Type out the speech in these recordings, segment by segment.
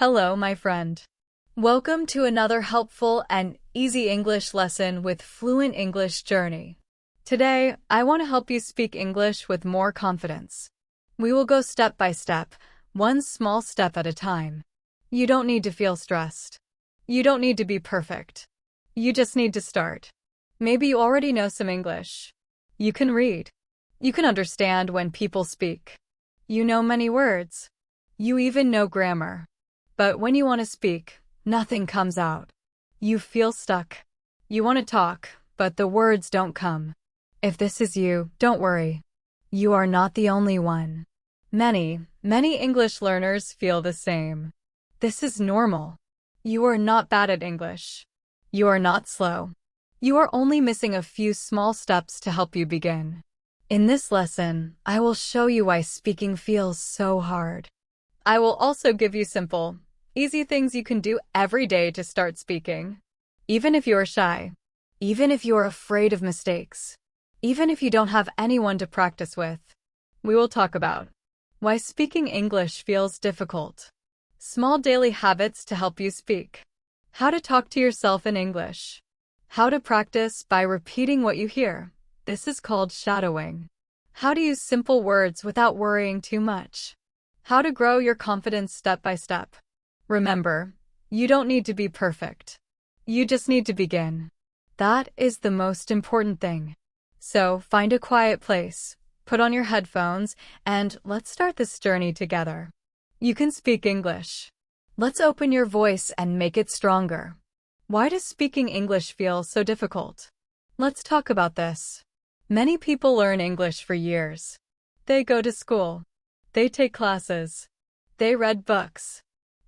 Hello, my friend. Welcome to another helpful and easy English lesson with Fluent English Journey. Today, I want to help you speak English with more confidence. We will go step by step, one small step at a time. You don't need to feel stressed. You don't need to be perfect. You just need to start. Maybe you already know some English. You can read. You can understand when people speak. You know many words. You even know grammar. But when you want to speak, nothing comes out. You feel stuck. You want to talk, but the words don't come. If this is you, don't worry. You are not the only one. Many English learners feel the same. This is normal. You are not bad at English. You are not slow. You are only missing a few small steps to help you begin. In this lesson, I will show you why speaking feels so hard. I will also give you simple, easy things you can do every day to start speaking. Even if you are shy, even if you are afraid of mistakes, even if you don't have anyone to practice with, we will talk about why speaking English feels difficult, small daily habits to help you speak, how to talk to yourself in English, how to practice by repeating what you hear. This is called shadowing. How to use simple words without worrying too much. How to grow your confidence step by step. Remember, you don't need to be perfect. You just need to begin. That is the most important thing. So find a quiet place, put on your headphones, and let's start this journey together. You can speak English. Let's open your voice and make it stronger. Why does speaking English feel so difficult? Let's talk about this. Many people learn English for years. They go to school. They take classes. They read books.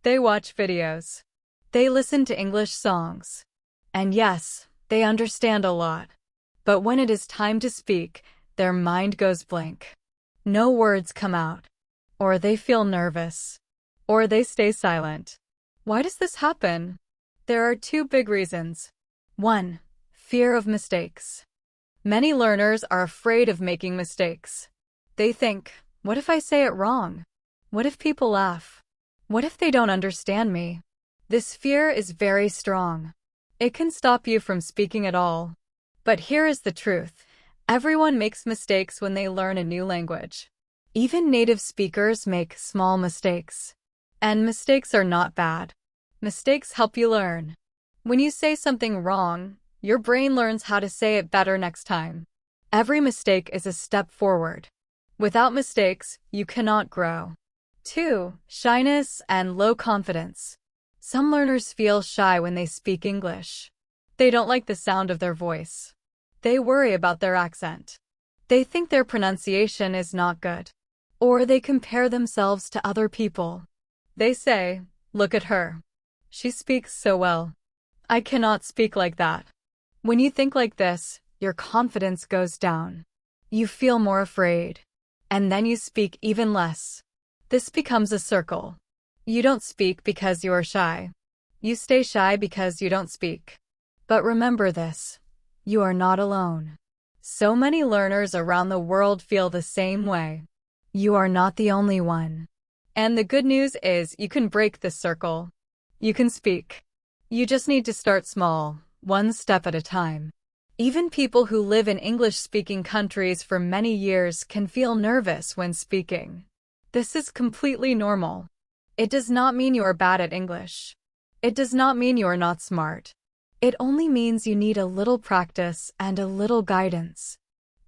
They watch videos. They listen to English songs. And yes, they understand a lot. But when it is time to speak, their mind goes blank. No words come out. Or they feel nervous. Or they stay silent. Why does this happen? There are two big reasons. 1. Fear of mistakes. Many learners are afraid of making mistakes. They think, what if I say it wrong? What if people laugh? What if they don't understand me? This fear is very strong. It can stop you from speaking at all. But here is the truth. Everyone makes mistakes when they learn a new language. Even native speakers make small mistakes. And mistakes are not bad. Mistakes help you learn. When you say something wrong, your brain learns how to say it better next time. Every mistake is a step forward. Without mistakes, you cannot grow. 2. Shyness and low confidence. Some learners feel shy when they speak English. They don't like the sound of their voice. They worry about their accent. They think their pronunciation is not good. Or they compare themselves to other people. They say, look at her. She speaks so well. I cannot speak like that. When you think like this, your confidence goes down. You feel more afraid. And then you speak even less. This becomes a circle. You don't speak because you are shy. You stay shy because you don't speak. But remember this. You are not alone. So many learners around the world feel the same way. You are not the only one. And the good news is you can break this circle. You can speak. You just need to start small, one step at a time. Even people who live in English-speaking countries for many years can feel nervous when speaking. This is completely normal. It does not mean you are bad at English. It does not mean you are not smart. It only means you need a little practice and a little guidance.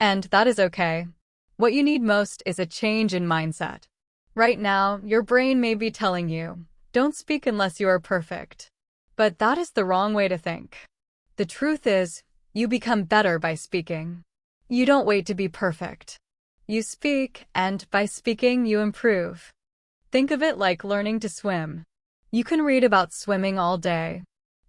And that is okay. What you need most is a change in mindset. Right now, your brain may be telling you, don't speak unless you are perfect. But that is the wrong way to think. The truth is, you become better by speaking. You don't wait to be perfect. You speak, and by speaking, you improve. Think of it like learning to swim. You can read about swimming all day.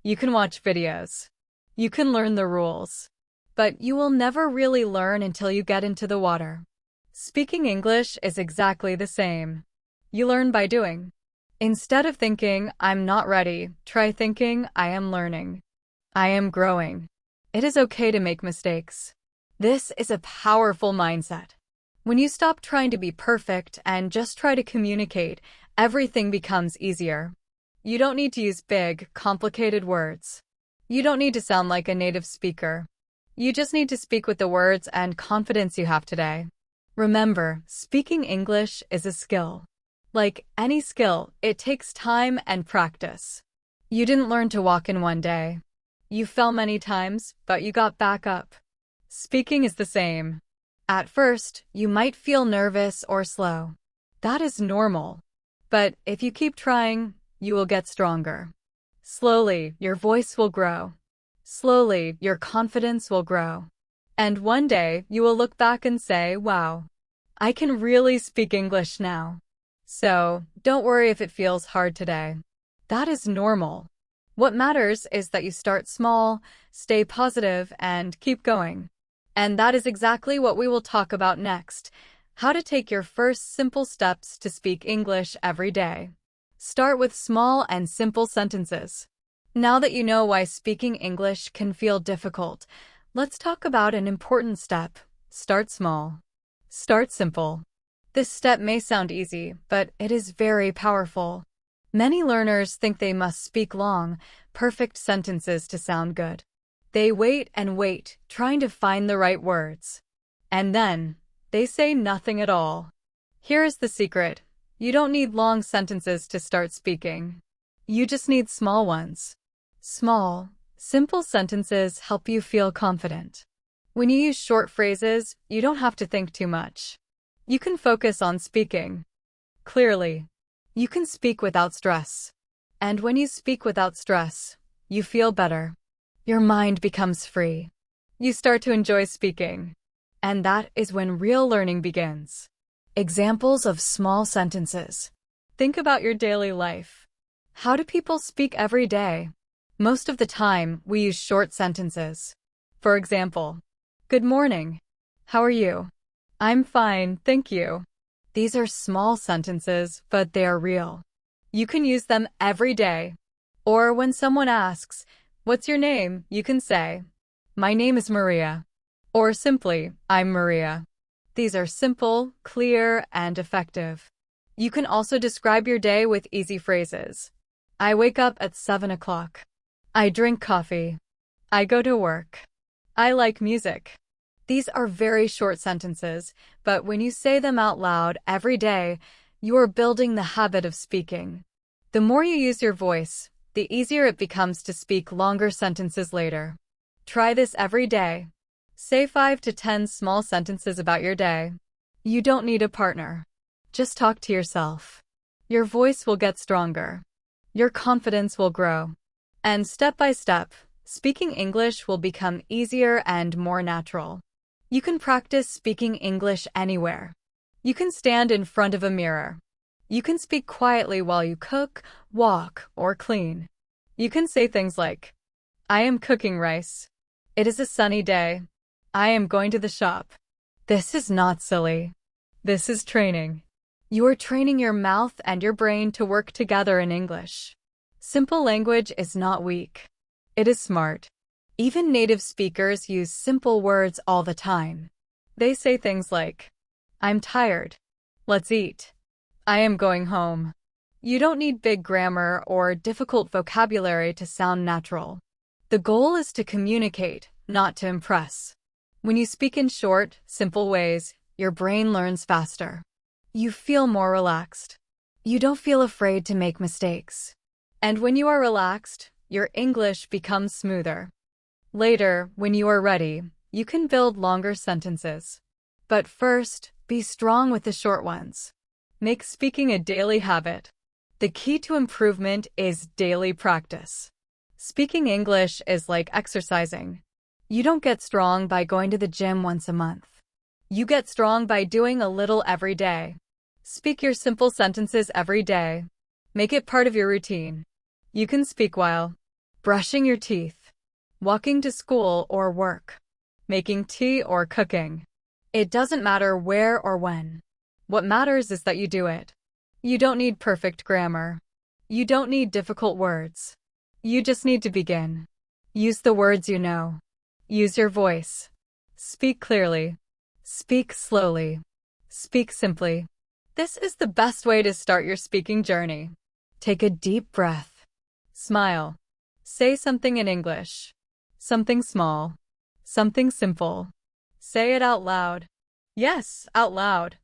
You can watch videos. You can learn the rules. But you will never really learn until you get into the water. Speaking English is exactly the same. You learn by doing. Instead of thinking, I'm not ready, try thinking, I am learning. I am growing. It is okay to make mistakes. This is a powerful mindset. When you stop trying to be perfect and just try to communicate, everything becomes easier. You don't need to use big, complicated words. You don't need to sound like a native speaker. You just need to speak with the words and confidence you have today. Remember, speaking English is a skill. Like any skill, it takes time and practice. You didn't learn to walk in one day. You fell many times, but you got back up. Speaking is the same. At first, you might feel nervous or slow. That is normal. But if you keep trying, you will get stronger. Slowly, your voice will grow. Slowly, your confidence will grow. And one day, you will look back and say, wow, I can really speak English now. So, don't worry if it feels hard today. That is normal. What matters is that you start small, stay positive, and keep going. And that is exactly what we will talk about next: how to take your first simple steps to speak English every day. Start with small and simple sentences. Now that you know why speaking English can feel difficult, let's talk about an important step. Start small. Start simple. This step may sound easy, but it is very powerful. Many learners think they must speak long, perfect sentences to sound good. They wait and wait, trying to find the right words. And then, they say nothing at all. Here is the secret. You don't need long sentences to start speaking. You just need small ones. Small, simple sentences help you feel confident. When you use short phrases, you don't have to think too much. You can focus on speaking clearly. You can speak without stress. And when you speak without stress, you feel better. Your mind becomes free. You start to enjoy speaking. And that is when real learning begins. Examples of small sentences. Think about your daily life. How do people speak every day? Most of the time, we use short sentences. For example, good morning. How are you? I'm fine, thank you. These are small sentences, but they are real. You can use them every day. Or when someone asks, what's your name? You can say, my name is Maria. Or simply, I'm Maria. These are simple, clear, and effective. You can also describe your day with easy phrases. I wake up at 7 o'clock. I drink coffee. I go to work. I like music. These are very short sentences, but when you say them out loud every day, you are building the habit of speaking. The more you use your voice, the easier it becomes to speak longer sentences later. Try this every day. Say 5 to 10 small sentences about your day. You don't need a partner. Just talk to yourself. Your voice will get stronger. Your confidence will grow. And step by step, speaking English will become easier and more natural. You can practice speaking English anywhere. You can stand in front of a mirror. You can speak quietly while you cook, walk, or clean. You can say things like, I am cooking rice. It is a sunny day. I am going to the shop. This is not silly. This is training. You are training your mouth and your brain to work together in English. Simple language is not weak. It is smart. Even native speakers use simple words all the time. They say things like, I'm tired. Let's eat. I am going home. You don't need big grammar or difficult vocabulary to sound natural. The goal is to communicate, not to impress. When you speak in short, simple ways, your brain learns faster. You feel more relaxed. You don't feel afraid to make mistakes. And when you are relaxed, your English becomes smoother. Later, when you are ready, you can build longer sentences. But first, be strong with the short ones. Make speaking a daily habit. The key to improvement is daily practice. Speaking English is like exercising. You don't get strong by going to the gym once a month. You get strong by doing a little every day. Speak your simple sentences every day. Make it part of your routine. You can speak while brushing your teeth, walking to school or work, making tea or cooking. It doesn't matter where or when. What matters is that you do it. You don't need perfect grammar. You don't need difficult words. You just need to begin. Use the words you know. Use your voice. Speak clearly. Speak slowly. Speak simply. This is the best way to start your speaking journey. Take a deep breath. Smile. Say something in English. Something small. Something simple. Say it out loud. Yes, out loud.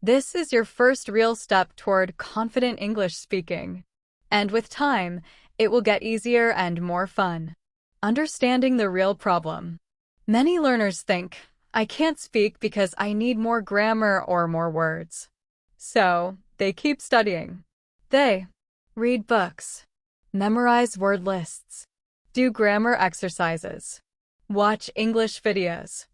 This is your first real step toward confident English speaking. And with time, it will get easier and more fun. Understanding the real problem. Many learners think, I can't speak because I need more grammar or more words. So, they keep studying. They read books, memorize word lists, do grammar exercises, watch English videos.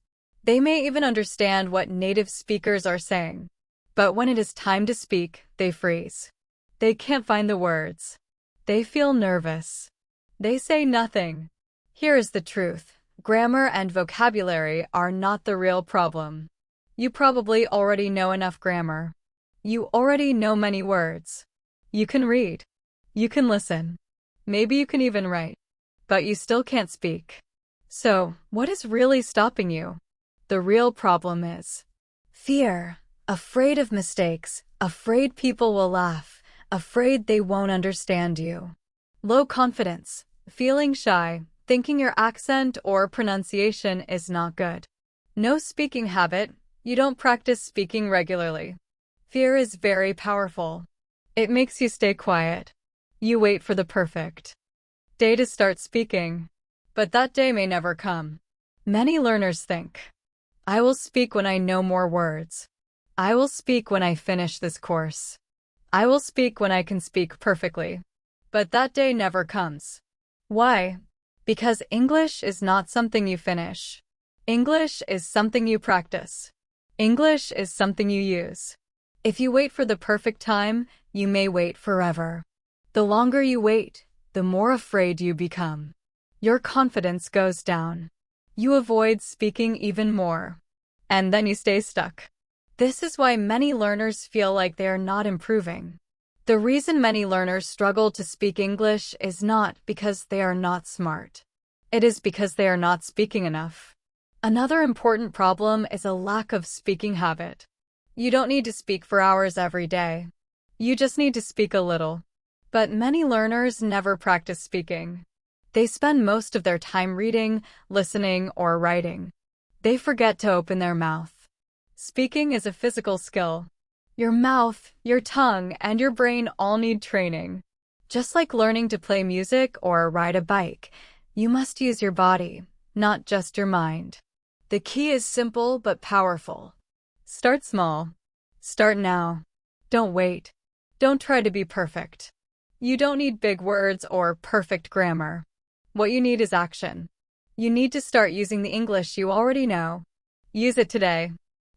They may even understand what native speakers are saying. But when it is time to speak, they freeze. They can't find the words. They feel nervous. They say nothing. Here is the truth. Grammar and vocabulary are not the real problem. You probably already know enough grammar. You already know many words. You can read. You can listen. Maybe you can even write. But you still can't speak. So, what is really stopping you? The real problem is fear. Afraid of mistakes, afraid people will laugh, afraid they won't understand you. Low confidence, feeling shy, thinking your accent or pronunciation is not good. No speaking habit, you don't practice speaking regularly. Fear is very powerful. It makes you stay quiet. You wait for the perfect day to start speaking, but that day may never come. Many learners think, I will speak when I know more words. I will speak when I finish this course. I will speak when I can speak perfectly. But that day never comes. Why? Because English is not something you finish. English is something you practice. English is something you use. If you wait for the perfect time, you may wait forever. The longer you wait, the more afraid you become. Your confidence goes down. You avoid speaking even more. And then you stay stuck. This is why many learners feel like they are not improving. The reason many learners struggle to speak English is not because they are not smart. It is because they are not speaking enough. Another important problem is a lack of speaking habit. You don't need to speak for hours every day. You just need to speak a little. But many learners never practice speaking. They spend most of their time reading, listening, or writing. They forget to open their mouth. Speaking is a physical skill. Your mouth, your tongue, and your brain all need training. Just like learning to play music or ride a bike, you must use your body, not just your mind. The key is simple but powerful. Start small. Start now. Don't wait. Don't try to be perfect. You don't need big words or perfect grammar. What you need is action. You need to start using the English you already know. Use it today.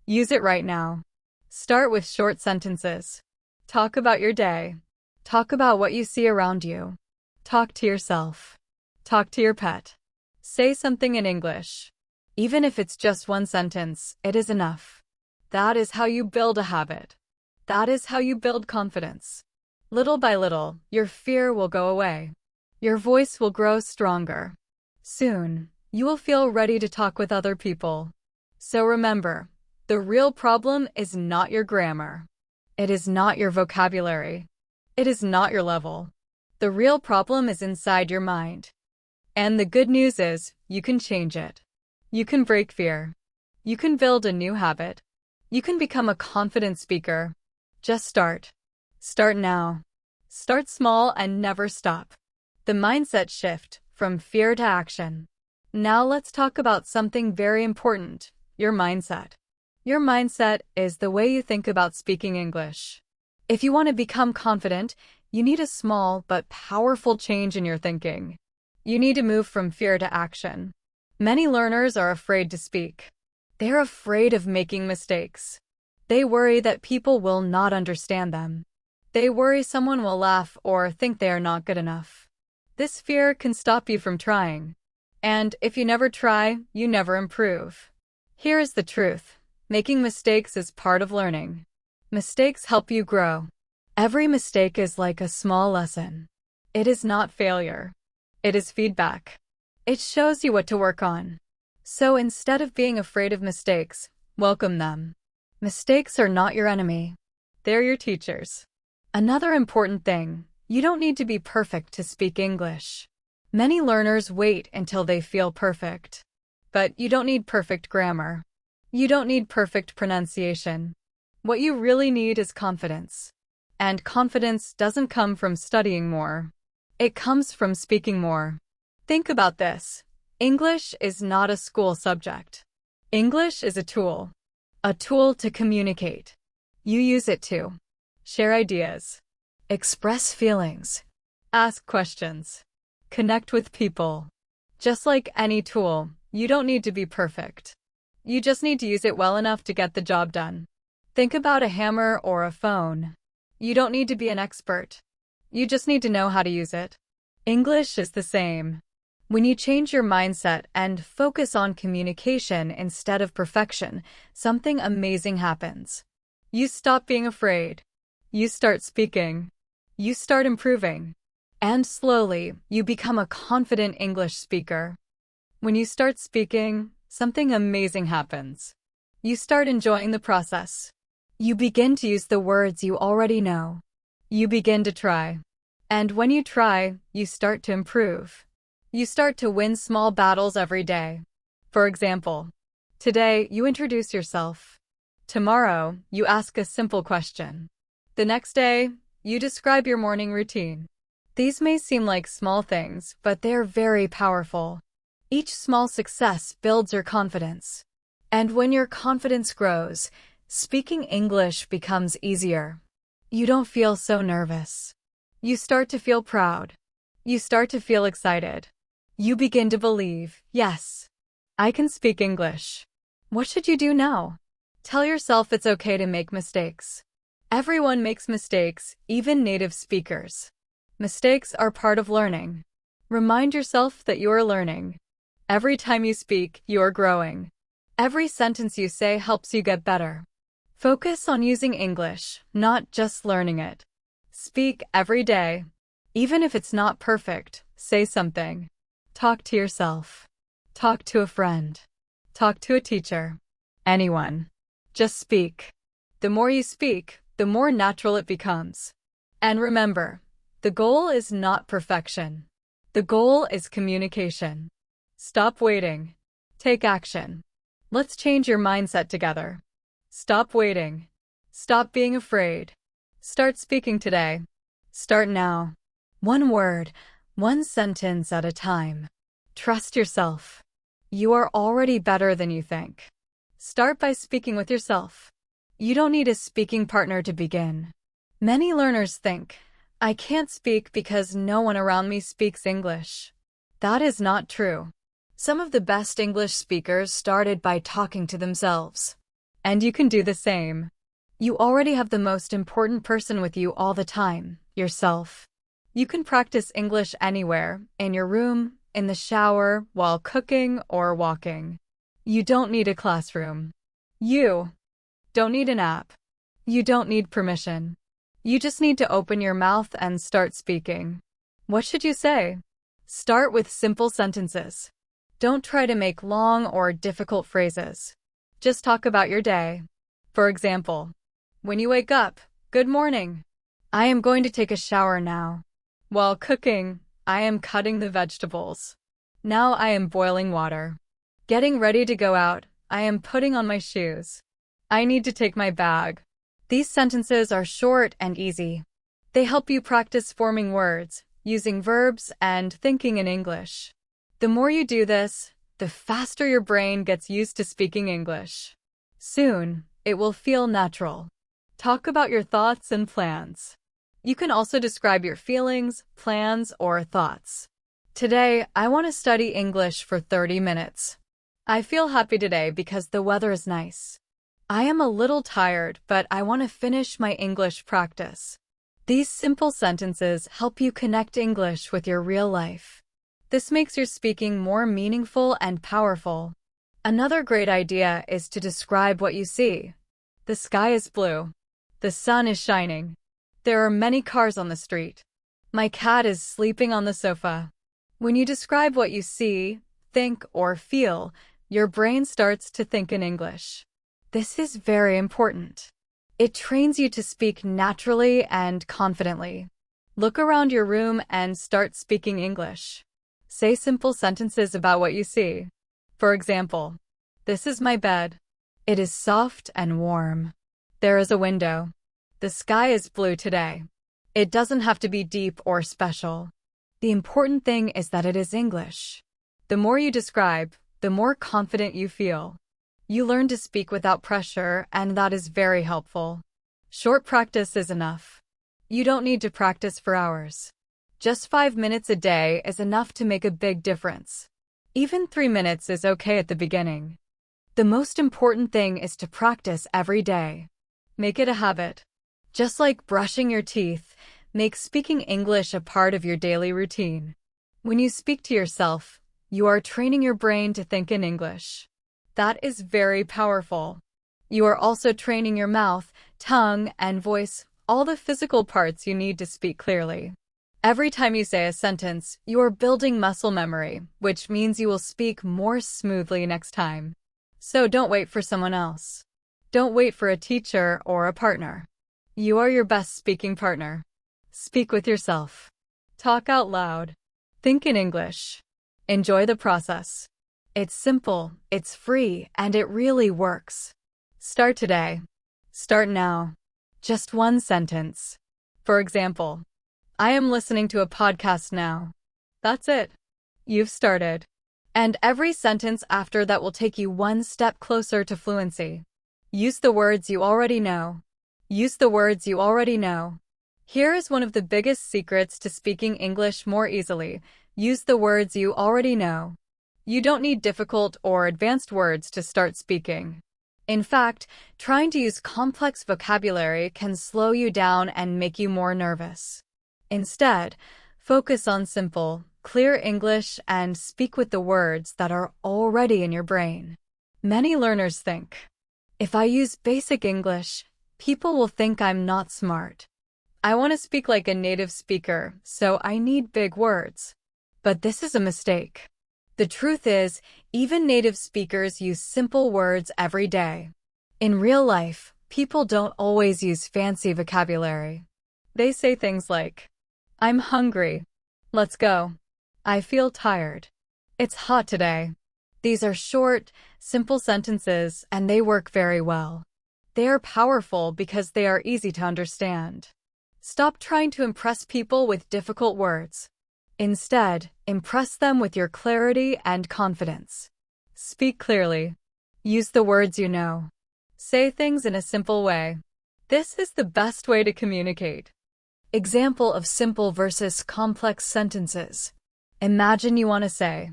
Use it right now. Start with short sentences. Talk about your day. Talk about what you see around you. Talk to yourself. Talk to your pet. Say something in English. Even if it's just one sentence, it is enough. That is how you build a habit. That is how you build confidence. Little by little, your fear will go away. Your voice will grow stronger. Soon, you will feel ready to talk with other people. So remember, the real problem is not your grammar. It is not your vocabulary. It is not your level. The real problem is inside your mind. And the good news is, you can change it. You can break fear. You can build a new habit. You can become a confident speaker. Just start. Start now. Start small and never stop. The mindset shift from fear to action. Now let's talk about something very important, your mindset. Your mindset is the way you think about speaking English. If you want to become confident, you need a small but powerful change in your thinking. You need to move from fear to action. Many learners are afraid to speak. They're afraid of making mistakes. They worry that people will not understand them. They worry someone will laugh or think they are not good enough. This fear can stop you from trying. And if you never try, you never improve. Here is the truth. Making mistakes is part of learning. Mistakes help you grow. Every mistake is like a small lesson. It is not failure. It is feedback. It shows you what to work on. So instead of being afraid of mistakes, welcome them. Mistakes are not your enemy. They're your teachers. Another important thing, You don't need to be perfect to speak English. Many learners wait until they feel perfect. But you don't need perfect grammar. You don't need perfect pronunciation. What you really need is confidence. And confidence doesn't come from studying more. It comes from speaking more. Think about this. English is not a school subject. English is a tool. A tool to communicate. You use it to share ideas, express feelings, ask questions, connect with people. Just like any tool, you don't need to be perfect. You just need to use it well enough to get the job done. Think about a hammer or a phone. You don't need to be an expert. You just need to know how to use it. English is the same. When you change your mindset and focus on communication instead of perfection, something amazing happens. You stop being afraid. You start speaking. You start improving. And slowly, you become a confident English speaker. When you start speaking, something amazing happens. You start enjoying the process. You begin to use the words you already know. You begin to try. And when you try, you start to improve. You start to win small battles every day. For example, today you introduce yourself. Tomorrow, you ask a simple question. The next day, you describe your morning routine. These may seem like small things, but they're very powerful. Each small success builds your confidence. And when your confidence grows, speaking English becomes easier. You don't feel so nervous. You start to feel proud. You start to feel excited. You begin to believe, yes, I can speak English. What should you do now? Tell yourself it's okay to make mistakes. Everyone makes mistakes, even native speakers. Mistakes are part of learning. Remind yourself that you are learning. Every time you speak, you are growing. Every sentence you say helps you get better. Focus on using English, not just learning it. Speak every day. Even if it's not perfect, say something. Talk to yourself. Talk to a friend. Talk to a teacher. Anyone. Just speak. The more you speak, the more natural it becomes. And remember, the goal is not perfection. The goal is communication. Stop waiting. Take action. Let's change your mindset together. Stop waiting. Stop being afraid. Start speaking today. Start now. One word, one sentence at a time. Trust yourself. You are already better than you think. Start by speaking with yourself. You don't need a speaking partner to begin. Many learners think, I can't speak because no one around me speaks English. That is not true. Some of the best English speakers started by talking to themselves. And you can do the same. You already have the most important person with you all the time, yourself. You can practice English anywhere, in your room, in the shower, while cooking or walking. You don't need a classroom. You don't need an app. You don't need permission. You just need to open your mouth and start speaking. What should you say? Start with simple sentences. Don't try to make long or difficult phrases. Just talk about your day. For example, when you wake up, good morning. I am going to take a shower now. While cooking, I am cutting the vegetables. Now I am boiling water. Getting ready to go out, I am putting on my shoes. I need to take my bag. These sentences are short and easy. They help you practice forming words, using verbs, and thinking in English. The more you do this, the faster your brain gets used to speaking English. Soon, it will feel natural. Talk about your thoughts and plans. You can also describe your feelings, plans, or thoughts. Today, I want to study English for 30 minutes. I feel happy today because the weather is nice. I am a little tired, but I want to finish my English practice. These simple sentences help you connect English with your real life. This makes your speaking more meaningful and powerful. Another great idea is to describe what you see. The sky is blue. The sun is shining. There are many cars on the street. My cat is sleeping on the sofa. When you describe what you see, think, or feel, your brain starts to think in English. This is very important. It trains you to speak naturally and confidently. Look around your room and start speaking English. Say simple sentences about what you see. For example, this is my bed. It is soft and warm. There is a window. The sky is blue today. It doesn't have to be deep or special. The important thing is that it is English. The more you describe, the more confident you feel. You learn to speak without pressure, and that is very helpful. Short practice is enough. You don't need to practice for hours. Just 5 minutes a day is enough to make a big difference. Even 3 minutes is okay at the beginning. The most important thing is to practice every day. Make it a habit. Just like brushing your teeth, make speaking English a part of your daily routine. When you speak to yourself, you are training your brain to think in English. That is very powerful. You are also training your mouth, tongue, and voice, all the physical parts you need to speak clearly. Every time you say a sentence, you are building muscle memory, which means you will speak more smoothly next time. So don't wait for someone else. Don't wait for a teacher or a partner. You are your best speaking partner. Speak with yourself. Talk out loud. Think in English. Enjoy the process. It's simple, it's free, and it really works. Start today. Start now. Just one sentence. For example, I am listening to a podcast now. That's it. You've started. And every sentence after that will take you one step closer to fluency. Use the words you already know. Use the words you already know. Here is one of the biggest secrets to speaking English more easily. Use the words you already know. You don't need difficult or advanced words to start speaking. In fact, trying to use complex vocabulary can slow you down and make you more nervous. Instead, focus on simple, clear English and speak with the words that are already in your brain. Many learners think, if I use basic English, people will think I'm not smart. I want to speak like a native speaker, so I need big words. But this is a mistake. The truth is, even native speakers use simple words every day. In real life, people don't always use fancy vocabulary. They say things like, I'm hungry. Let's go. I feel tired. It's hot today. These are short, simple sentences, and they work very well. They are powerful because they are easy to understand. Stop trying to impress people with difficult words. Instead, impress them with your clarity and confidence. Speak clearly. Use the words you know. Say things in a simple way. This is the best way to communicate. Example of simple versus complex sentences. Imagine you want to say,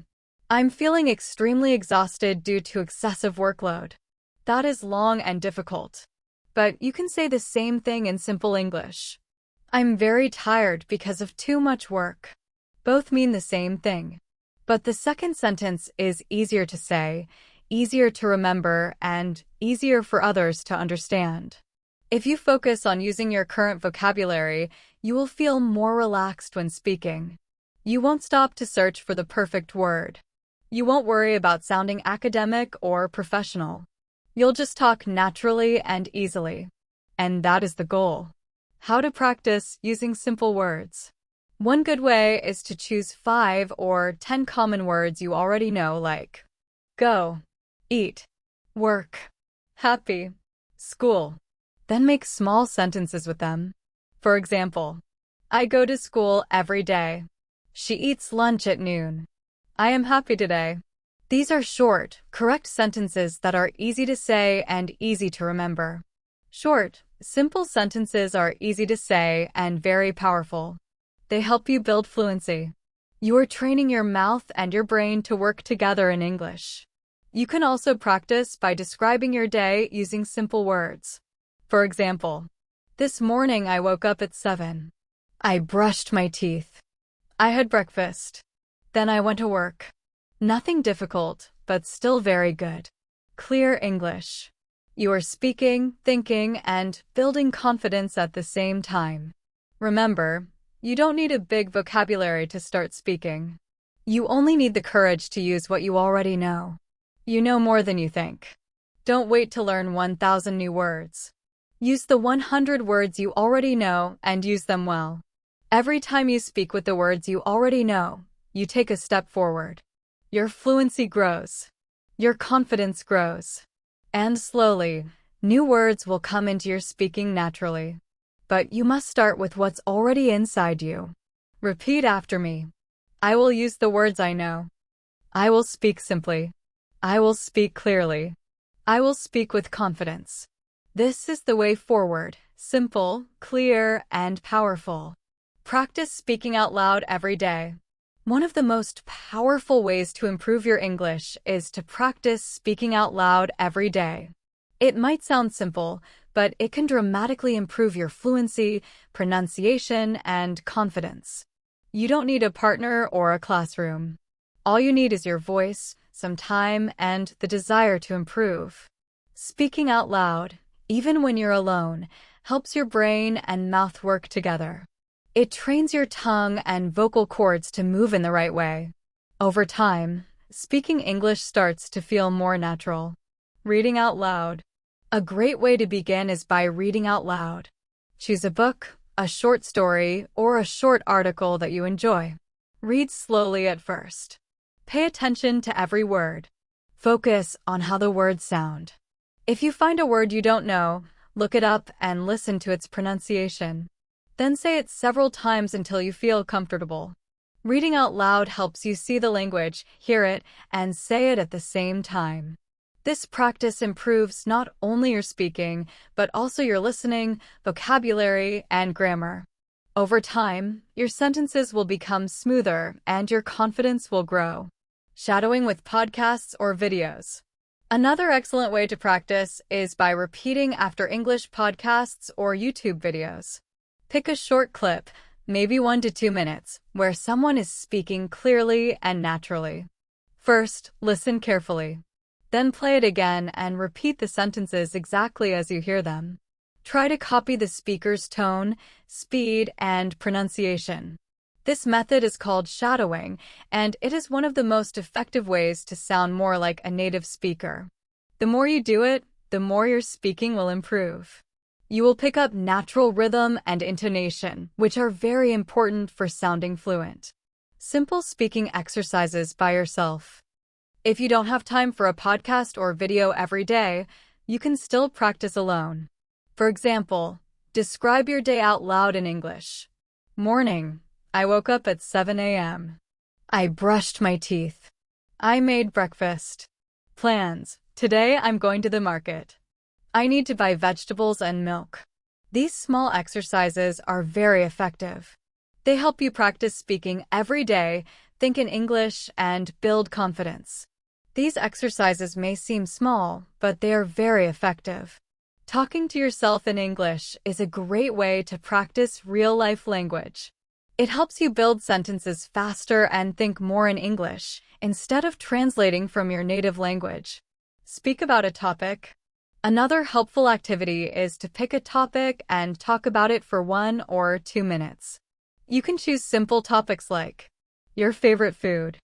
I'm feeling extremely exhausted due to excessive workload. That is long and difficult. But you can say the same thing in simple English. I'm very tired because of too much work. Both mean the same thing. But the second sentence is easier to say, easier to remember, and easier for others to understand. If you focus on using your current vocabulary, you will feel more relaxed when speaking. You won't stop to search for the perfect word. You won't worry about sounding academic or professional. You'll just talk naturally and easily. And that is the goal. How to practice using simple words. One good way is to choose 5 or 10 common words you already know, like go, eat, work, happy, school. Then make small sentences with them. For example, I go to school every day. She eats lunch at noon. I am happy today. These are short, correct sentences that are easy to say and easy to remember. Short, simple sentences are easy to say and very powerful. They help you build fluency. You are training your mouth and your brain to work together in English. You can also practice by describing your day using simple words. For example, this morning I woke up at 7. I brushed my teeth. I had breakfast. Then I went to work. Nothing difficult, but still very good. Clear English. You are speaking, thinking, and building confidence at the same time. Remember, you don't need a big vocabulary to start speaking. You only need the courage to use what you already know. You know more than you think. Don't wait to learn 1,000 new words. Use the 100 words you already know and use them well. Every time you speak with the words you already know, you take a step forward. Your fluency grows. Your confidence grows. And slowly, new words will come into your speaking naturally. But you must start with what's already inside you. Repeat after me. I will use the words I know. I will speak simply. I will speak clearly. I will speak with confidence. This is the way forward, simple, clear, and powerful. Practice speaking out loud every day. One of the most powerful ways to improve your English is to practice speaking out loud every day. It might sound simple, but it can dramatically improve your fluency, pronunciation, and confidence. You don't need a partner or a classroom. All you need is your voice, some time, and the desire to improve. Speaking out loud, even when you're alone, helps your brain and mouth work together. It trains your tongue and vocal cords to move in the right way. Over time, speaking English starts to feel more natural. Reading out loud. A great way to begin is by reading out loud. Choose a book, a short story, or a short article that you enjoy. Read slowly at first. Pay attention to every word. Focus on how the words sound. If you find a word you don't know, look it up and listen to its pronunciation. Then say it several times until you feel comfortable. Reading out loud helps you see the language, hear it, and say it at the same time. This practice improves not only your speaking, but also your listening, vocabulary, and grammar. Over time, your sentences will become smoother and your confidence will grow. Shadowing with podcasts or videos. Another excellent way to practice is by repeating after English podcasts or YouTube videos. Pick a short clip, maybe 1 to 2 minutes, where someone is speaking clearly and naturally. First, listen carefully. Then play it again and repeat the sentences exactly as you hear them. Try to copy the speaker's tone, speed, and pronunciation. This method is called shadowing, and it is one of the most effective ways to sound more like a native speaker. The more you do it, the more your speaking will improve. You will pick up natural rhythm and intonation, which are very important for sounding fluent. Simple speaking exercises by yourself. If you don't have time for a podcast or video every day, you can still practice alone. For example, describe your day out loud in English. Morning. I woke up at 7 a.m. I brushed my teeth. I made breakfast. Plans. Today I'm going to the market. I need to buy vegetables and milk. These small exercises are very effective. They help you practice speaking every day, think in English, and build confidence. These exercises may seem small, but they are very effective. Talking to yourself in English is a great way to practice real-life language. It helps you build sentences faster and think more in English, instead of translating from your native language. Speak about a topic. Another helpful activity is to pick a topic and talk about it for 1 or 2 minutes. You can choose simple topics like your favorite food,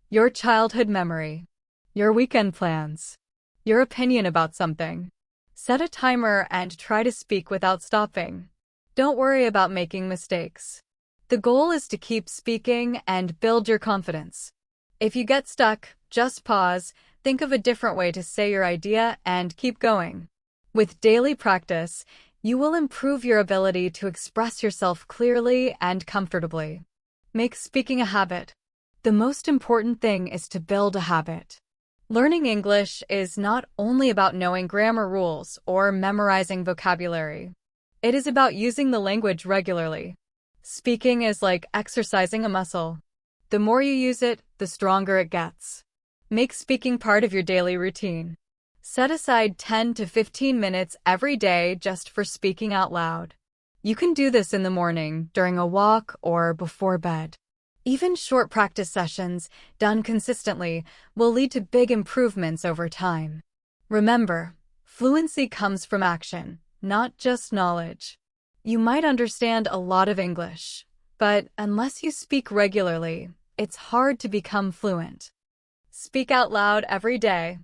your childhood memory, your weekend plans, your opinion about something. Set a timer and try to speak without stopping. Don't worry about making mistakes. The goal is to keep speaking and build your confidence. If you get stuck, just pause, think of a different way to say your idea, and keep going. With daily practice, you will improve your ability to express yourself clearly and comfortably. Make speaking a habit. The most important thing is to build a habit. Learning English is not only about knowing grammar rules or memorizing vocabulary. It is about using the language regularly. Speaking is like exercising a muscle. The more you use it, the stronger it gets. Make speaking part of your daily routine. Set aside 10 to 15 minutes every day just for speaking out loud. You can do this in the morning, during a walk, or before bed. Even short practice sessions, done consistently, will lead to big improvements over time. Remember, fluency comes from action, not just knowledge. You might understand a lot of English, but unless you speak regularly, it's hard to become fluent. Speak out loud every day.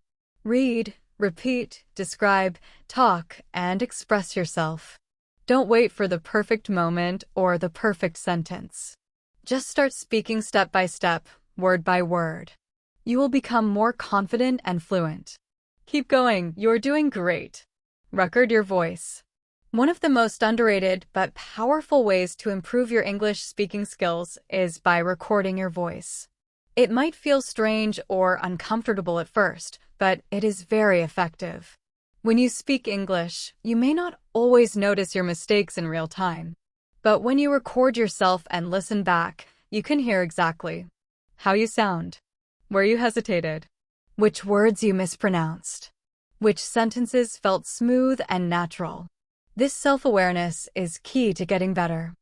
Read, repeat, describe, talk, and express yourself. Don't wait for the perfect moment or the perfect sentence. Just start speaking step by step, word by word. You will become more confident and fluent. Keep going, you're doing great. Record your voice. One of the most underrated but powerful ways to improve your English speaking skills is by recording your voice. It might feel strange or uncomfortable at first, but it is very effective. When you speak English, you may not always notice your mistakes in real time. But when you record yourself and listen back, you can hear exactly how you sound, where you hesitated, which words you mispronounced, which sentences felt smooth and natural. This self-awareness is key to getting better.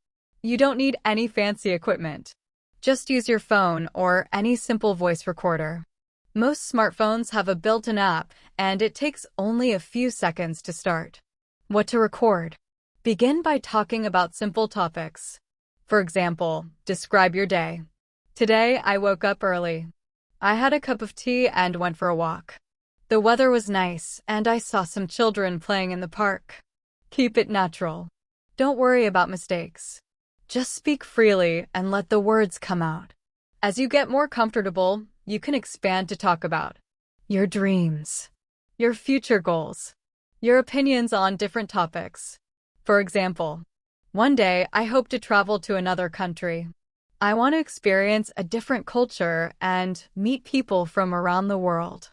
You don't need any fancy equipment. Just use your phone or any simple voice recorder. Most smartphones have a built-in app, and it takes only a few seconds to start. What to record? Begin by talking about simple topics. For example, describe your day. Today, I woke up early. I had a cup of tea and went for a walk. The weather was nice, and I saw some children playing in the park. Keep it natural. Don't worry about mistakes. Just speak freely and let the words come out. As you get more comfortable, you can expand to talk about your dreams, your future goals, your opinions on different topics. For example, one day I hope to travel to another country. I want to experience a different culture and meet people from around the world.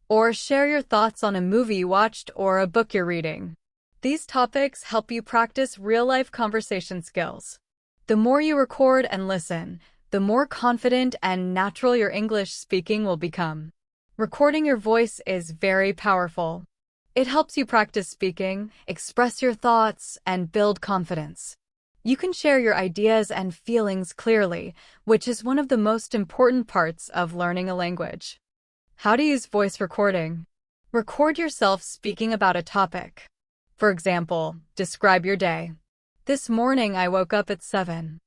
Or share your thoughts on a movie you watched or a book you're reading. These topics help you practice real-life conversation skills. The more you record and listen, the more confident and natural your English speaking will become. Recording your voice is very powerful. It helps you practice speaking, express your thoughts, and build confidence. You can share your ideas and feelings clearly, which is one of the most important parts of learning a language. How to use voice recording. Record yourself speaking about a topic. For example, describe your day. This morning I woke up at 7.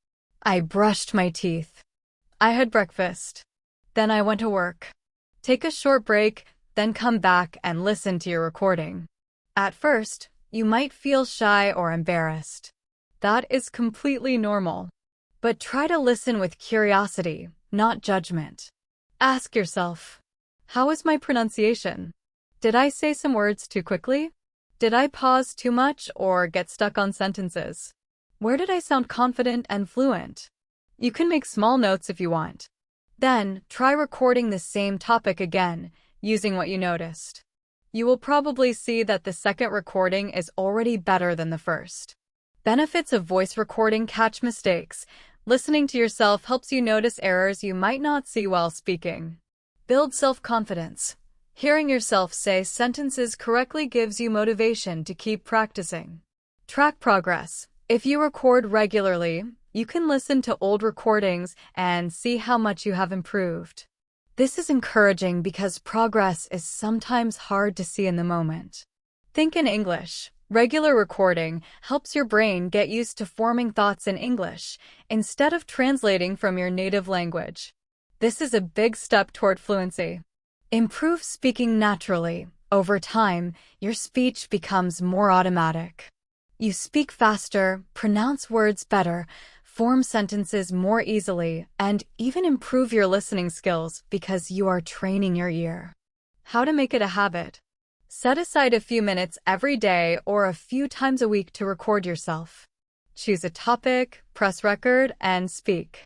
I brushed my teeth. I had breakfast. Then I went to work. Take a short break, then come back and listen to your recording. At first, you might feel shy or embarrassed. That is completely normal. But try to listen with curiosity, not judgment. Ask yourself, how is my pronunciation? Did I say some words too quickly? Did I pause too much or get stuck on sentences? Where did I sound confident and fluent? You can make small notes if you want. Then, try recording the same topic again, using what you noticed. You will probably see that the second recording is already better than the first. Benefits of voice recording: catch mistakes. Listening to yourself helps you notice errors you might not see while speaking. Build self-confidence. Hearing yourself say sentences correctly gives you motivation to keep practicing. Track progress. If you record regularly, you can listen to old recordings and see how much you have improved. This is encouraging because progress is sometimes hard to see in the moment. Think in English. Regular recording helps your brain get used to forming thoughts in English instead of translating from your native language. This is a big step toward fluency. Improve speaking naturally. Over time, your speech becomes more automatic. You speak faster, pronounce words better, form sentences more easily, and even improve your listening skills because you are training your ear. How to make it a habit. Set aside a few minutes every day or a few times a week to record yourself. Choose a topic, press record, and speak.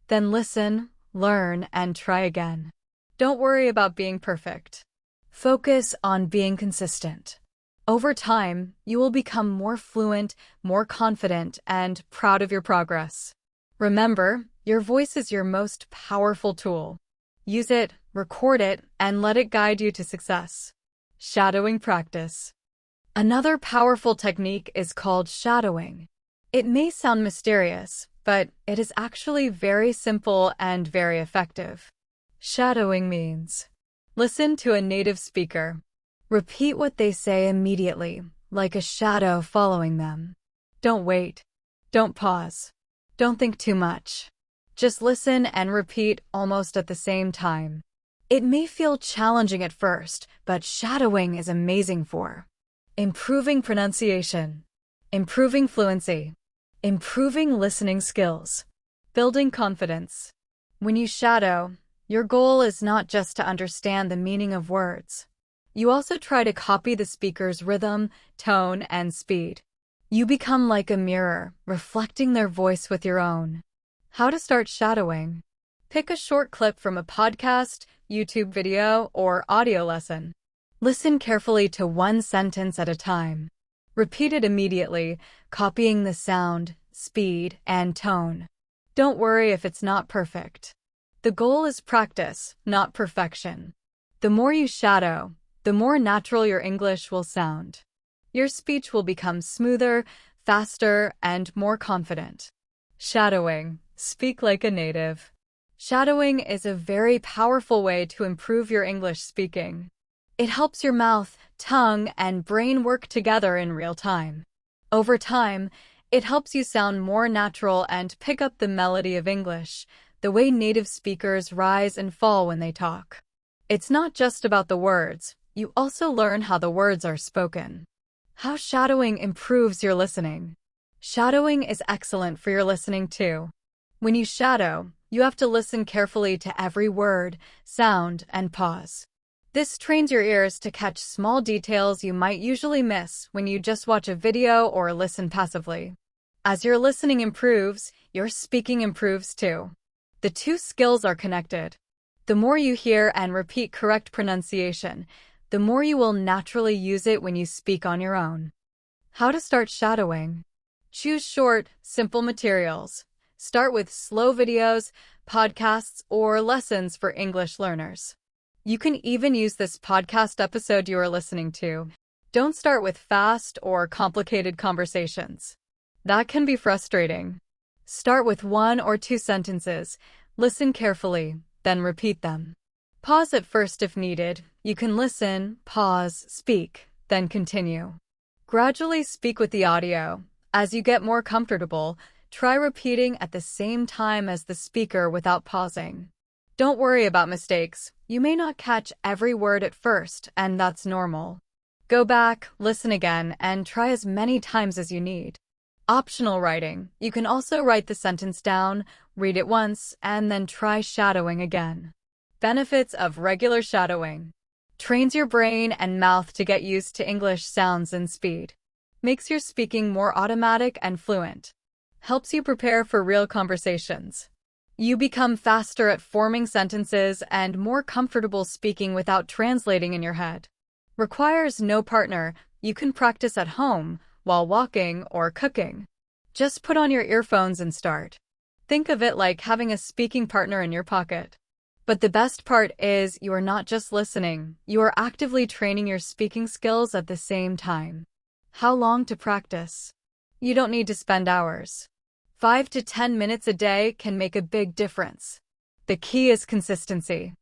Then listen, learn, and try again. Don't worry about being perfect. Focus on being consistent. Over time, you will become more fluent, more confident, and proud of your progress. Remember, your voice is your most powerful tool. Use it, record it, and let it guide you to success. Shadowing practice. Another powerful technique is called shadowing. It may sound mysterious, but it is actually very simple and very effective. Shadowing means listen to a native speaker. Repeat what they say immediately, like a shadow following them. Don't wait. Don't pause. Don't think too much. Just listen and repeat almost at the same time. It may feel challenging at first, but shadowing is amazing for improving pronunciation. Improving fluency. Improving listening skills. Building confidence. When you shadow, your goal is not just to understand the meaning of words. You also try to copy the speaker's rhythm, tone, and speed. You become like a mirror, reflecting their voice with your own. How to start shadowing. Pick a short clip from a podcast, YouTube video, or audio lesson. Listen carefully to one sentence at a time. Repeat it immediately, copying the sound, speed, and tone. Don't worry if it's not perfect. The goal is practice, not perfection. The more you shadow, the more natural your English will sound. Your speech will become smoother, faster, and more confident. Shadowing. Speak like a native. Shadowing is a very powerful way to improve your English speaking. It helps your mouth, tongue, and brain work together in real time. Over time, it helps you sound more natural and pick up the melody of English, the way native speakers rise and fall when they talk. It's not just about the words, you also learn how the words are spoken. How shadowing improves your listening. Shadowing is excellent for your listening too. When you shadow, you have to listen carefully to every word, sound, and pause. This trains your ears to catch small details you might usually miss when you just watch a video or listen passively. As your listening improves, your speaking improves too. The two skills are connected. The more you hear and repeat correct pronunciation, the more you will naturally use it when you speak on your own. How to start shadowing. Choose short, simple materials. Start with slow videos, podcasts, or lessons for English learners. You can even use this podcast episode you are listening to. Don't start with fast or complicated conversations. That can be frustrating. Start with 1 or 2 sentences, listen carefully, then repeat them. Pause at first if needed. You can listen, pause, speak, then continue. Gradually speak with the audio. As you get more comfortable, try repeating at the same time as the speaker without pausing. Don't worry about mistakes. You may not catch every word at first, and that's normal. Go back, listen again, and try as many times as you need. Optional writing. You can also write the sentence down, read it once, and then try shadowing again. Benefits of regular shadowing. Trains your brain and mouth to get used to English sounds and speed. Makes your speaking more automatic and fluent. Helps you prepare for real conversations. You become faster at forming sentences and more comfortable speaking without translating in your head. Requires no partner. You can practice at home, while walking or cooking. Just put on your earphones and start. Think of it like having a speaking partner in your pocket. But the best part is you are not just listening, you are actively training your speaking skills at the same time. How long to practice? You don't need to spend hours. 5 to 10 minutes a day can make a big difference. The key is consistency.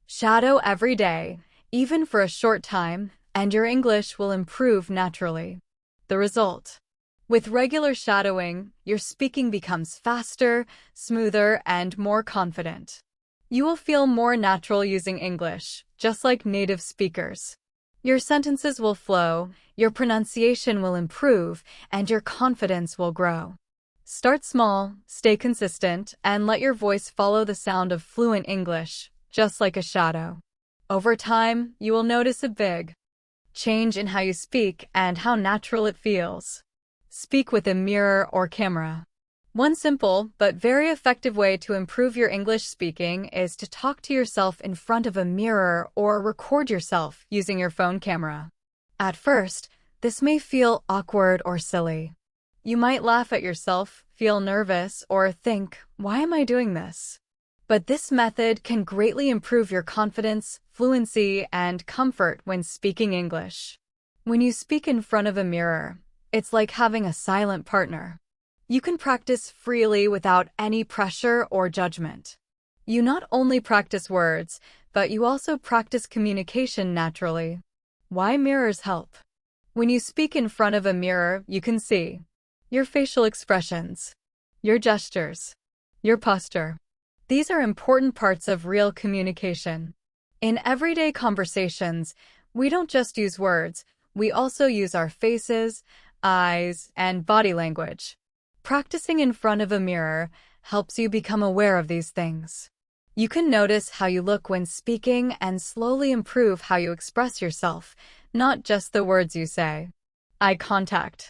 Shadow every day, even for a short time, and your English will improve naturally. The result. With regular shadowing, your speaking becomes faster, smoother, and more confident. You will feel more natural using English, just like native speakers. Your sentences will flow, your pronunciation will improve, and your confidence will grow. Start small, stay consistent, and let your voice follow the sound of fluent English, just like a shadow. Over time, you will notice a big change in how you speak and how natural it feels. Speak with a mirror or camera. One simple but very effective way to improve your English speaking is to talk to yourself in front of a mirror or record yourself using your phone camera. At first, this may feel awkward or silly. You might laugh at yourself, feel nervous, or think, "Why am I doing this?" But this method can greatly improve your confidence, fluency, and comfort when speaking English. When you speak in front of a mirror, it's like having a silent partner. You can practice freely without any pressure or judgment. You not only practice words, but you also practice communication naturally. Why mirrors help? When you speak in front of a mirror, you can see your facial expressions, your gestures, your posture. These are important parts of real communication. In everyday conversations, we don't just use words, we also use our faces, eyes, and body language. Practicing in front of a mirror helps you become aware of these things. You can notice how you look when speaking and slowly improve how you express yourself, not just the words you say. Eye contact.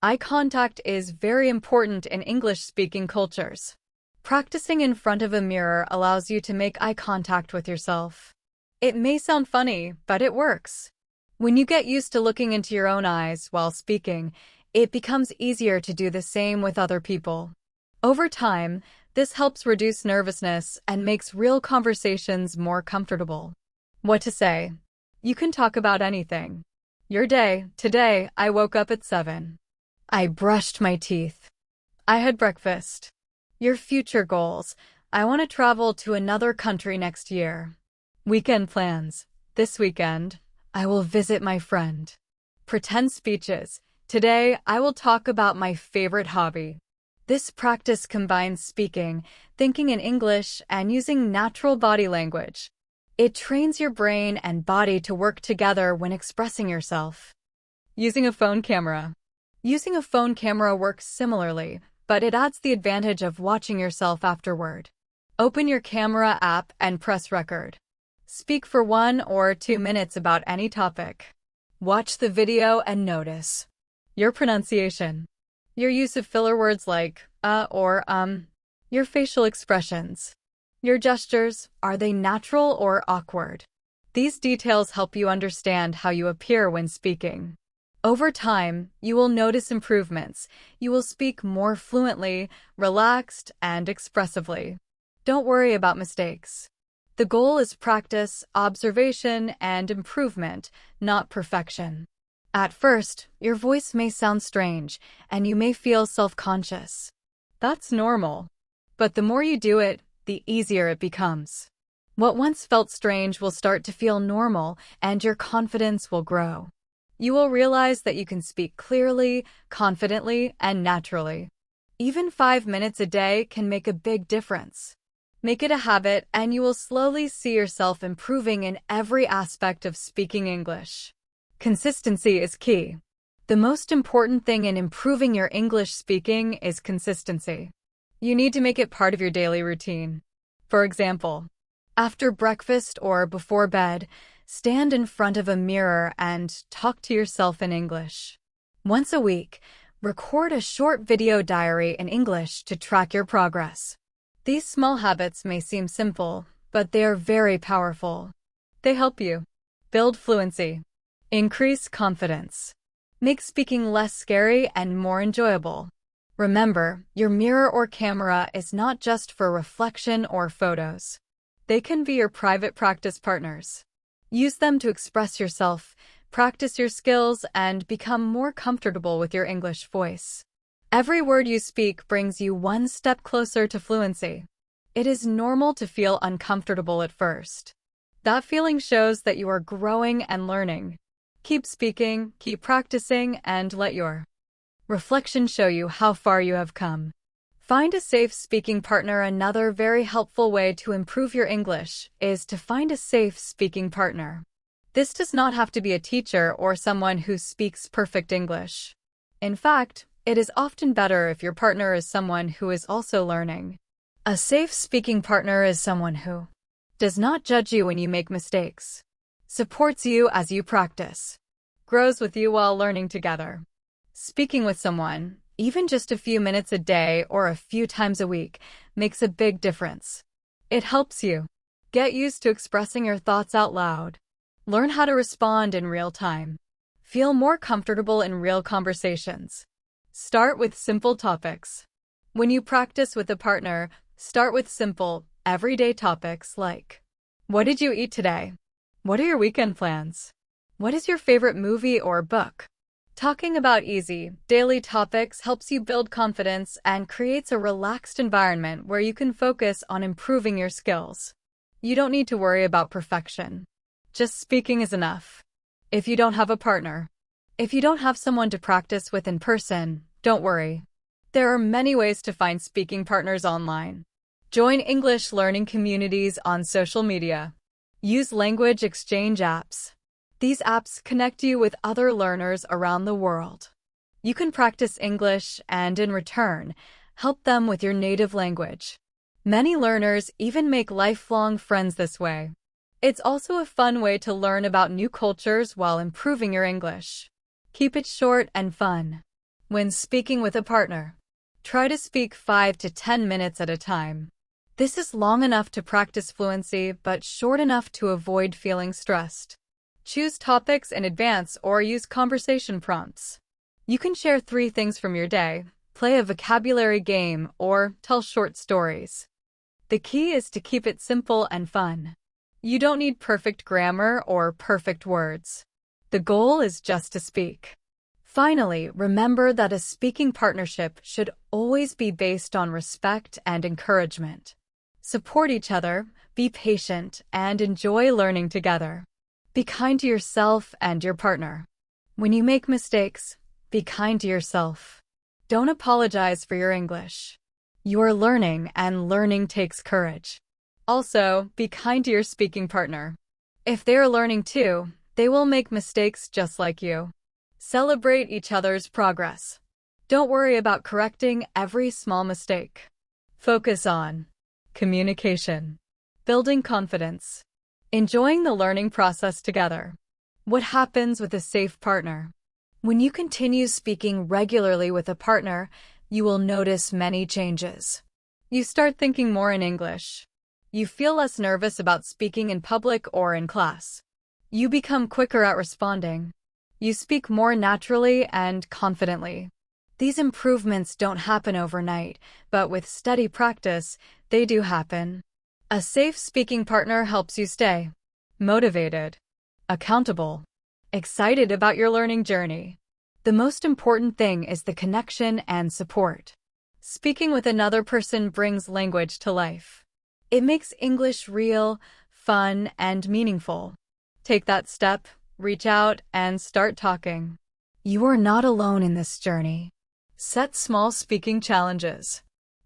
Eye contact is very important in English-speaking cultures. Practicing in front of a mirror allows you to make eye contact with yourself. It may sound funny, but it works. When you get used to looking into your own eyes while speaking, it becomes easier to do the same with other people. Over time, this helps reduce nervousness and makes real conversations more comfortable. What to say? You can talk about anything. Your day. Today, I woke up at 7. I brushed my teeth. I had breakfast. Your future goals. I want to travel to another country next year. Weekend plans. This weekend, I will visit my friend. Pretend speeches. Today, I will talk about my favorite hobby. This practice combines speaking, thinking in English, and using natural body language. It trains your brain and body to work together when expressing yourself. Using a phone camera. Using a phone camera works similarly, but it adds the advantage of watching yourself afterward. Open your camera app and press record. Speak for 1 or 2 minutes about any topic. Watch the video and notice your pronunciation, your use of filler words like or your facial expressions, your gestures, are they natural or awkward? These details help you understand how you appear when speaking. Over time, you will notice improvements. You will speak more fluently, relaxed, and expressively. Don't worry about mistakes. The goal is practice, observation, and improvement, not perfection. At first, your voice may sound strange, and you may feel self-conscious. That's normal. But the more you do it, the easier it becomes. What once felt strange will start to feel normal, and your confidence will grow. You will realize that you can speak clearly, confidently, and naturally. Even 5 minutes a day can make a big difference. Make it a habit, and you will slowly see yourself improving in every aspect of speaking English. Consistency is key. The most important thing in improving your English speaking is consistency. You need to make it part of your daily routine. For example, after breakfast or before bed, stand in front of a mirror and talk to yourself in English. Once a week, record a short video diary in English to track your progress. These small habits may seem simple, but they are very powerful. They help you build fluency, increase confidence, make speaking less scary and more enjoyable. Remember, your mirror or camera is not just for reflection or photos. They can be your private practice partners. Use them to express yourself, practice your skills, and become more comfortable with your English voice. Every word you speak brings you one step closer to fluency. It is normal to feel uncomfortable at first. That feeling shows that you are growing and learning. Keep speaking, keep practicing, and let your reflection show you how far you have come. Find a safe speaking partner. Another very helpful way to improve your English is to find a safe speaking partner. This does not have to be a teacher or someone who speaks perfect English. In fact, it is often better if your partner is someone who is also learning. A safe speaking partner is someone who does not judge you when you make mistakes, supports you as you practice, grows with you while learning together. Speaking with someone, even just a few minutes a day or a few times a week, makes a big difference. It helps you get used to expressing your thoughts out loud, learn how to respond in real time, feel more comfortable in real conversations. Start with simple topics. When you practice with a partner, start with simple, everyday topics like, what did you eat today? What are your weekend plans? What is your favorite movie or book? Talking about easy, daily topics helps you build confidence and creates a relaxed environment where you can focus on improving your skills. You don't need to worry about perfection. Just speaking is enough. If you don't have a partner, if you don't have someone to practice with in person, don't worry. There are many ways to find speaking partners online. Join English learning communities on social media. Use language exchange apps. These apps connect you with other learners around the world. You can practice English and, in return, help them with your native language. Many learners even make lifelong friends this way. It's also a fun way to learn about new cultures while improving your English. Keep it short and fun. When speaking with a partner, try to speak 5 to 10 minutes at a time. This is long enough to practice fluency, but short enough to avoid feeling stressed. Choose topics in advance or use conversation prompts. You can share 3 things from your day, play a vocabulary game, or tell short stories. The key is to keep it simple and fun. You don't need perfect grammar or perfect words. The goal is just to speak. Finally, remember that a speaking partnership should always be based on respect and encouragement. Support each other, be patient, and enjoy learning together. Be kind to yourself and your partner. When you make mistakes, be kind to yourself. Don't apologize for your English. You are learning, and learning takes courage. Also, be kind to your speaking partner. If they are learning too, they will make mistakes just like you. Celebrate each other's progress. Don't worry about correcting every small mistake. Focus on communication, building confidence, enjoying the learning process together. What happens with a safe partner? When you continue speaking regularly with a partner, you will notice many changes. You start thinking more in English. You feel less nervous about speaking in public or in class. You become quicker at responding. You speak more naturally and confidently. These improvements don't happen overnight, but with steady practice, they do happen. A safe speaking partner helps you stay motivated, accountable, excited about your learning journey. The most important thing is the connection and support. Speaking with another person brings language to life. It makes English real, fun, and meaningful. Take that step, reach out, and start talking. You are not alone in this journey. Set small speaking challenges.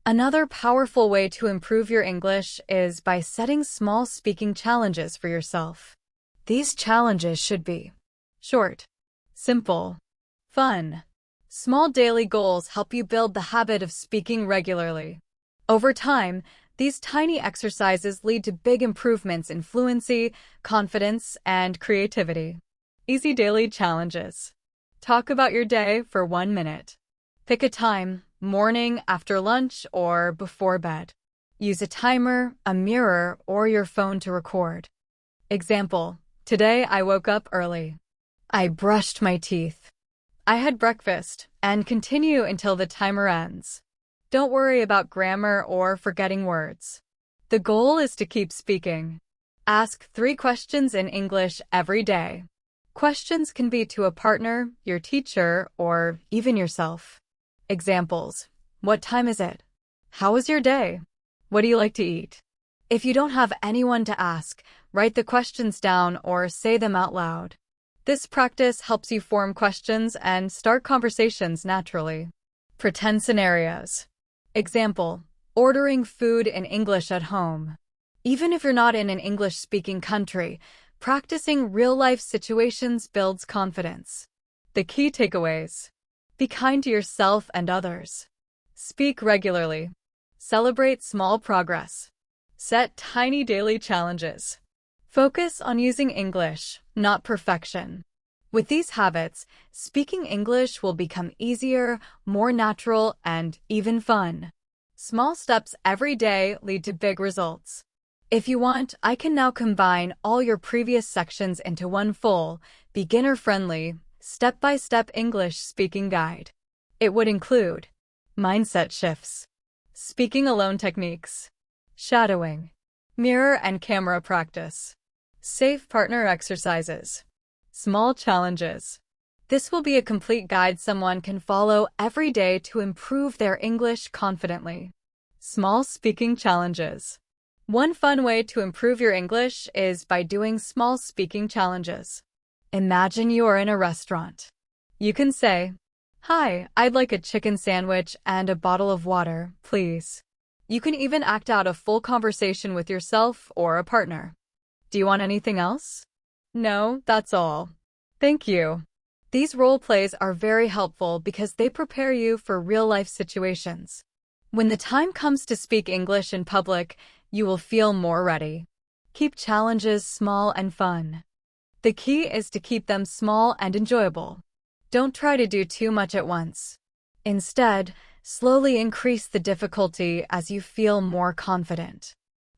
Another powerful way to improve your English is by setting small speaking challenges for yourself. These challenges should be short, simple, fun. Small daily goals help you build the habit of speaking regularly. Over time, these tiny exercises lead to big improvements in fluency, confidence, and creativity. Easy daily challenges. Talk about your day for 1 minute. Pick a time, morning, after lunch, or before bed. Use a timer, a mirror, or your phone to record. Example: today I woke up early. I brushed my teeth. I had breakfast, and continue until the timer ends. Don't worry about grammar or forgetting words. The goal is to keep speaking. Ask 3 questions in English every day. Questions can be to a partner, your teacher, or even yourself. Examples: what time is it? How was your day? What do you like to eat? If you don't have anyone to ask, write the questions down or say them out loud. This practice helps you form questions and start conversations naturally. Pretend scenarios. Example: ordering food in English at home. Even if you're not in an English-speaking country, practicing real-life situations builds confidence. The key takeaways: be kind to yourself and others. Speak regularly. Celebrate small progress. Set tiny daily challenges. Focus on using English, not perfection. With these habits, speaking English will become easier, more natural, and even fun. Small steps every day lead to big results. If you want, I can now combine all your previous sections into one full, beginner-friendly, step-by-step English speaking guide. It would include mindset shifts, speaking alone techniques, shadowing, mirror and camera practice, safe partner exercises, small challenges. This will be a complete guide someone can follow every day to improve their English confidently. Small speaking challenges. One fun way to improve your English is by doing small speaking challenges. Imagine you are in a restaurant. You can say, "Hi, I'd like a chicken sandwich and a bottle of water, please." You can even act out a full conversation with yourself or a partner. Do you want anything else? No, that's all. Thank you. These role plays are very helpful because they prepare you for real-life situations. When the time comes to speak English in public, you will feel more ready. Keep challenges small and fun. The key is to keep them small and enjoyable. Don't try to do too much at once. Instead, slowly increase the difficulty as you feel more confident.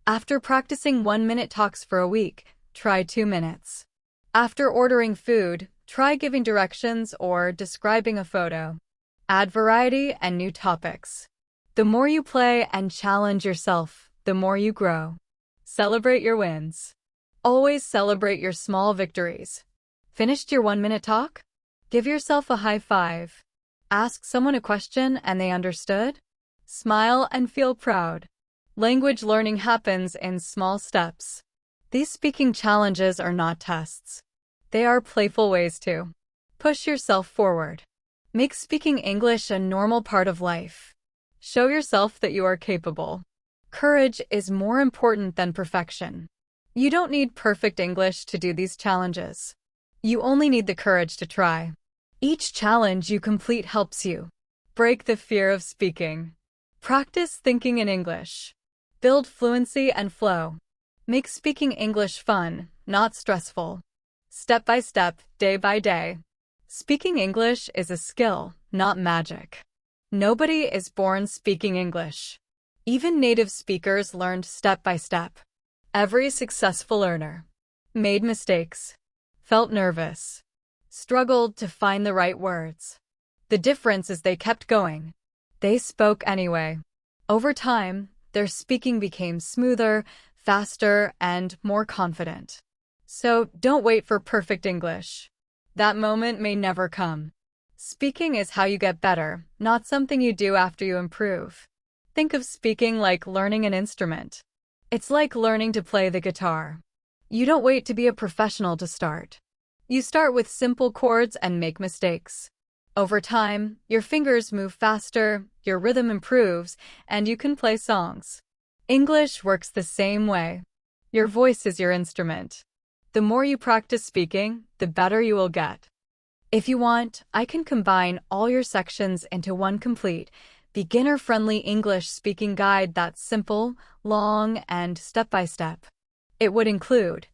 After practicing 1-minute talks for a week, try 2 minutes. After ordering food, try giving directions or describing a photo. Add variety and new topics. The more you play and challenge yourself, the more you grow. Celebrate your wins. Always celebrate your small victories. Finished your 1-minute talk? Give yourself a high five. Ask someone a question and they understood? Smile and feel proud. Language learning happens in small steps. These speaking challenges are not tests. They are playful ways to push yourself forward. Make speaking English a normal part of life. Show yourself that you are capable. Courage is more important than perfection. You don't need perfect English to do these challenges. You only need the courage to try. Each challenge you complete helps you break the fear of speaking. Practice thinking in English. Build fluency and flow. Make speaking English fun, not stressful. Step by step, day by day. Speaking English is a skill, not magic. Nobody is born speaking English. Even native speakers learned step by step. Every successful learner made mistakes, felt nervous, struggled to find the right words. The difference is they kept going. They spoke anyway. Over time, their speaking became smoother, faster, and more confident. So don't wait for perfect English. That moment may never come. Speaking is how you get better, not something you do after you improve. Think of speaking like learning an instrument. It's like learning to play the guitar. You don't wait to be a professional to start. You start with simple chords and make mistakes. Over time, your fingers move faster, your rhythm improves, and you can play songs. English works the same way. Your voice is your instrument. The more you practice speaking, the better you will get. If you want, I can combine all your sections into one complete, beginner-friendly English speaking guide that's simple, long, and step-by-step. It would include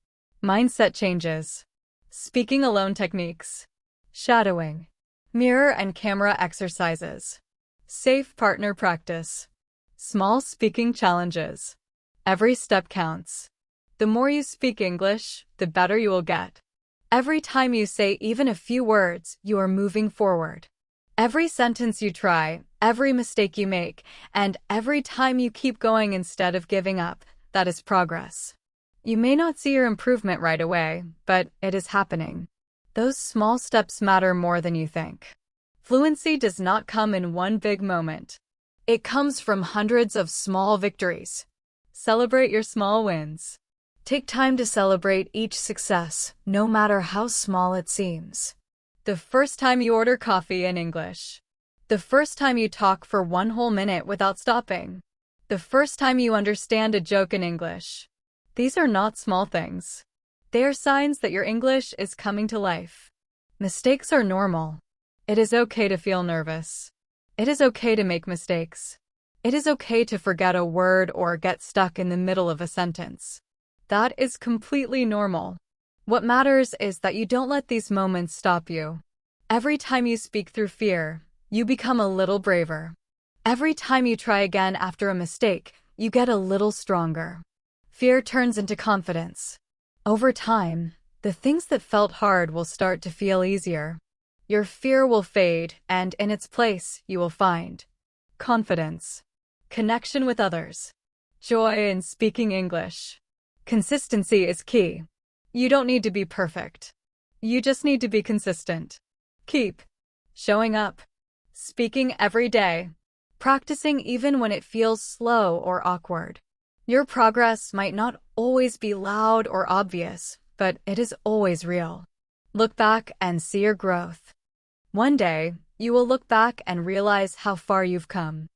mindset changes, speaking alone techniques, shadowing, mirror and camera exercises, safe partner practice, small speaking challenges. Every step counts. The more you speak English, the better you will get. Every time you say even a few words, you are moving forward. Every sentence you try, every mistake you make, and every time you keep going instead of giving up, that is progress. You may not see your improvement right away, but it is happening. Those small steps matter more than you think. Fluency does not come in one big moment. It comes from hundreds of small victories. Celebrate your small wins. Take time to celebrate each success, no matter how small it seems. The first time you order coffee in English. The first time you talk for 1 whole minute without stopping. The first time you understand a joke in English. These are not small things. They are signs that your English is coming to life. Mistakes are normal. It is okay to feel nervous. It is okay to make mistakes. It is okay to forget a word or get stuck in the middle of a sentence. That is completely normal. What matters is that you don't let these moments stop you. Every time you speak through fear, you become a little braver. Every time you try again after a mistake, you get a little stronger. Fear turns into confidence. Over time, the things that felt hard will start to feel easier. Your fear will fade, and in its place, you will find confidence, connection with others, joy in speaking English. Consistency is key. You don't need to be perfect. You just need to be consistent. Keep showing up, speaking every day, practicing even when it feels slow or awkward. Your progress might not always be loud or obvious, but it is always real. Look back and see your growth. One day, you will look back and realize how far you've come.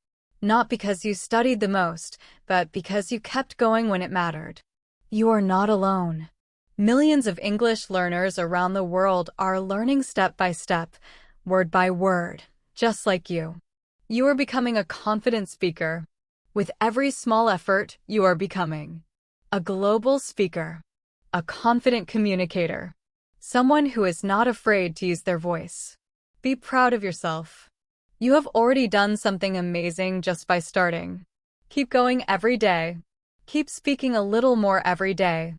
Not because you studied the most, but because you kept going when it mattered. You are not alone. Millions of English learners around the world are learning step by step, word by word, just like you. You are becoming a confident speaker. With every small effort, you are becoming a global speaker, a confident communicator, someone who is not afraid to use their voice. Be proud of yourself. You have already done something amazing just by starting. Keep going every day. Keep speaking a little more every day.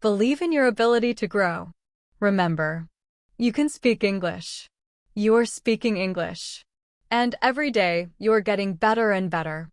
Believe in your ability to grow. Remember, you can speak English. You are speaking English. And every day, you are getting better and better.